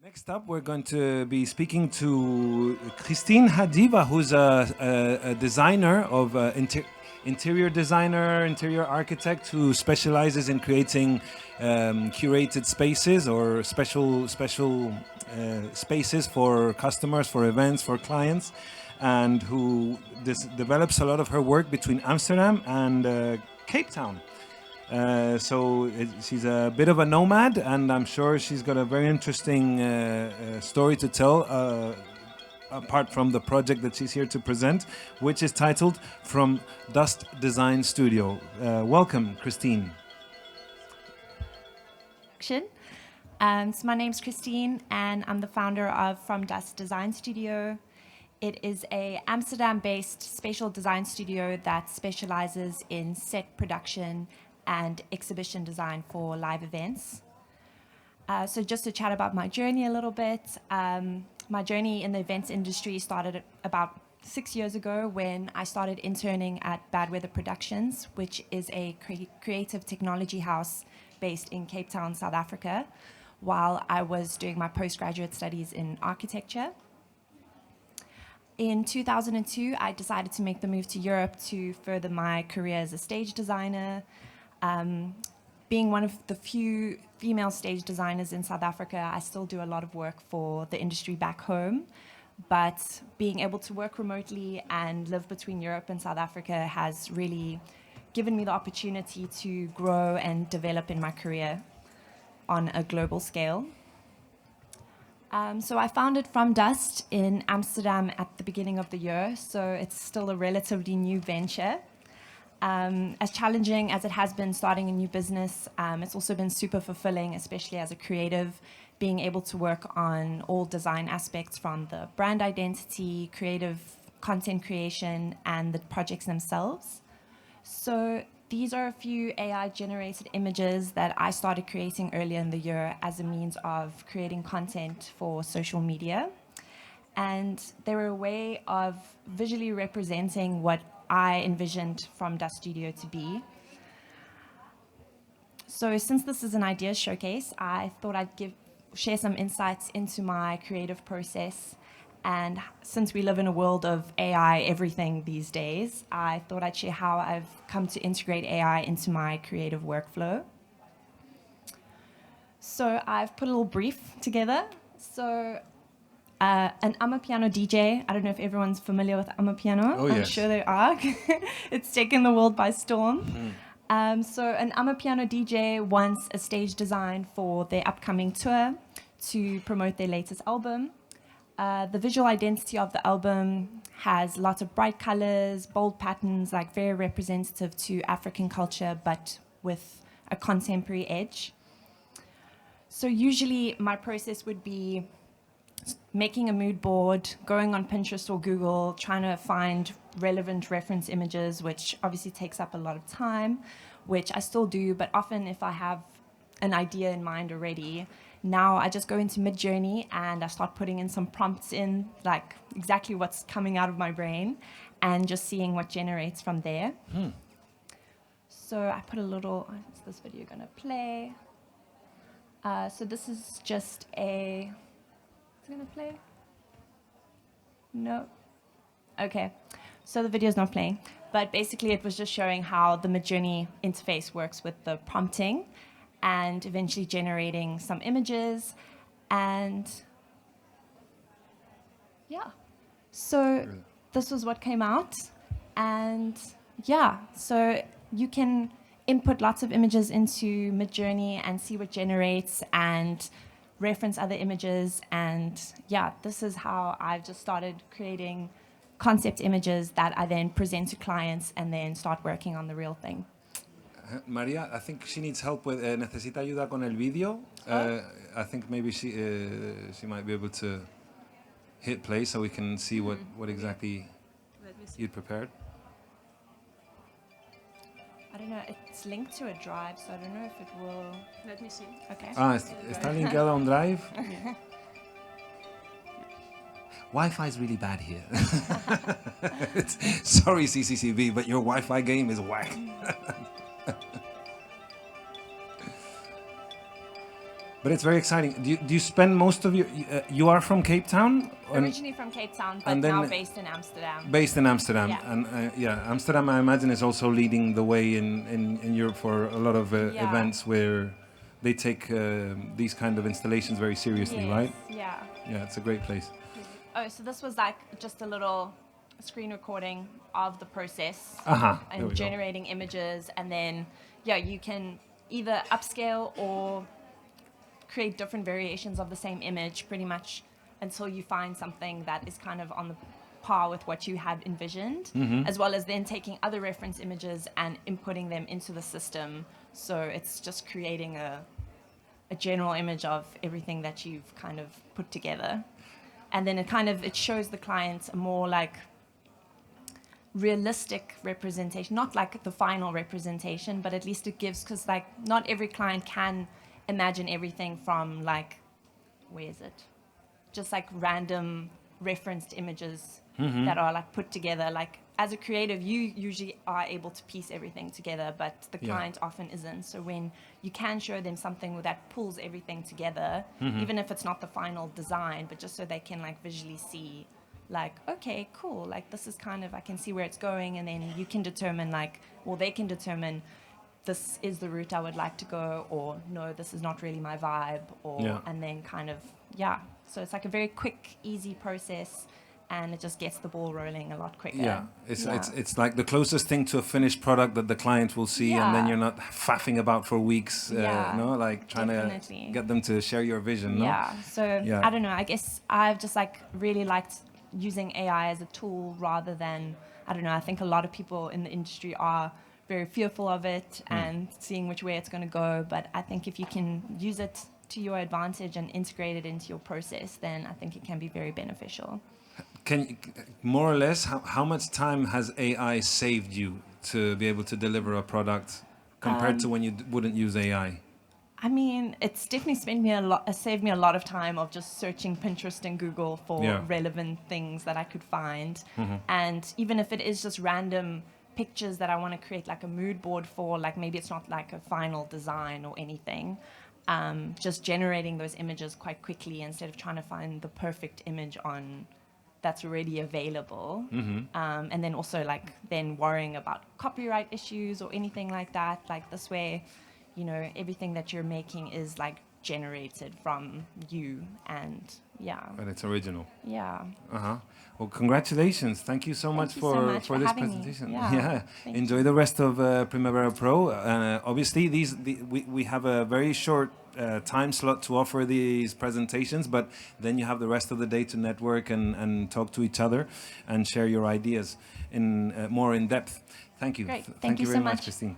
Next up, we're going to be speaking to Christine Hadjieva, who's a designer of interior designer, interior architect who specializes in creating curated spaces or special spaces for customers, for events, for clients, and who develops a lot of her work between Amsterdam and Cape Town. She's a bit of a nomad, and I'm sure she's got a very interesting story to tell, apart from the project that she's here to present, which is titled From Dust Design Studio. Welcome, Christine. So my name's Christine, and I'm the founder of From Dust Design Studio. It is a Amsterdam-based spatial design studio that specializes in set production and exhibition design for live events. So just to chat about my journey a little bit, my journey in the events industry started about 6 years ago when I started interning at Bad Weather Productions, which is a creative technology house based in Cape Town, South Africa, while I was doing my postgraduate studies in architecture. In 2002, I decided to make the move to Europe to further my career as a stage designer. Being one of the few female stage designers in South Africa, I still do a lot of work for the industry back home, but being able to work remotely and live between Europe and South Africa has really given me the opportunity to grow and develop in my career on a global scale. So I founded From Dust in Amsterdam at the beginning of the year, so it's still a relatively new venture. As challenging as it has been starting a new business, it's also been super fulfilling, especially as a creative, being able to work on all design aspects from the brand identity, creative content creation, and the projects themselves. So these are a few AI-generated images that I started creating earlier in the year as a means of creating content for social media. And they were a way of visually representing what I envisioned From Dust Studio to be. So since this is an idea showcase, I thought I'd share some insights into my creative process. And since we live in a world of AI everything these days, I thought I'd share how I've come to integrate AI into my creative workflow. So I've put a little brief together. So an Amapiano DJ. I don't know if everyone's familiar with Amapiano. Oh, I'm yes. sure they are. It's taken the world by storm. So an Amapiano DJ wants a stage design for their upcoming tour to promote their latest album. The visual identity of the album has lots of bright colors, bold patterns, like very representative to African culture, but with a contemporary edge. So usually my process would be making a mood board, going on Pinterest or Google, trying to find relevant reference images, which obviously takes up a lot of time, which I still do, but often if I have an idea in mind already, now I just go into Midjourney and I start putting in some prompts in, like exactly what's coming out of my brain, and just seeing what generates from there. So I put a little, is this video gonna play? So this is just is it gonna play? No. Okay, so the video's not playing, but basically it was just showing how the Midjourney interface works with the prompting and eventually generating some images. And yeah, so this was what came out. And yeah, so you can input lots of images into Midjourney and see what generates and reference other images. And yeah, this is how I've just started creating concept images that I then present to clients and then start working on the real thing. Maria, I think she needs help with necesita ayuda con el video. I think maybe she might be able to hit play so we can see what exactly you'd prepared. I don't know, it's linked to a drive, so I don't know if it will... Let me see. Okay. Está linkeado a un drive. Wi-Fi is really bad here. Sorry, CCCV, but your Wi-Fi game is whack. But it's very exciting. Do you spend most of your... you are from Cape Town? Originally from Cape Town, but and then now based in Amsterdam. Based in Amsterdam. Yeah. And Amsterdam, I imagine, is also leading the way in Europe for a lot of events where they take these kind of installations very seriously, Yes, right? Yeah. Yeah, it's a great place. Oh, so this was like just a little screen recording of the process There we and go. generating images, and then you can either upscale or create different variations of the same image pretty much until you find something that is kind of on the par with what you had envisioned, as well as then taking other reference images and inputting them into the system. So it's just creating a general image of everything that you've kind of put together. And then it shows the client a more like realistic representation, not like the final representation, but at least it gives, because like not every client can imagine everything from like, where is it? Just like random referenced images that are like put together. Like as a creative, you usually are able to piece everything together, but the client often isn't. So when you can show them something that pulls everything together, even if it's not the final design, but just so they can like visually see like, okay, cool, like this is kind of, I can see where it's going, and then you can determine like, well, they can determine this is the route I would like to go, or no, this is not really my vibe, or and then kind of so it's like a very quick, easy process, and it just gets the ball rolling a lot quicker. It's like the closest thing to a finished product that the client will see, and then you're not faffing about for weeks, like trying to get them to share your vision. I don't know, I guess I've just like really liked using AI as a tool rather than, I don't know, I think a lot of people in the industry are very fearful of it and seeing which way it's going to go. But I think if you can use it to your advantage and integrate it into your process, then I think it can be very beneficial. Can more or less, how much time has AI saved you to be able to deliver a product compared to when you wouldn't use AI? I mean, it's definitely saved me a lot of time of just searching Pinterest and Google for relevant things that I could find. And even if it is just random pictures that I want to create like a mood board for, like maybe it's not like a final design or anything, just generating those images quite quickly instead of trying to find the perfect image that's already available. And then also like then worrying about copyright issues or anything like that. Like this way, you know, everything that you're making is like generated from you, and and it's original. Well, congratulations, thank you so much for this presentation. Enjoy the rest of Primavera Pro. Obviously we have a very short time slot to offer these presentations, but then you have the rest of the day to network and talk to each other and share your ideas in more in depth. Thank you. Great. Thank you very so much, much, Christine.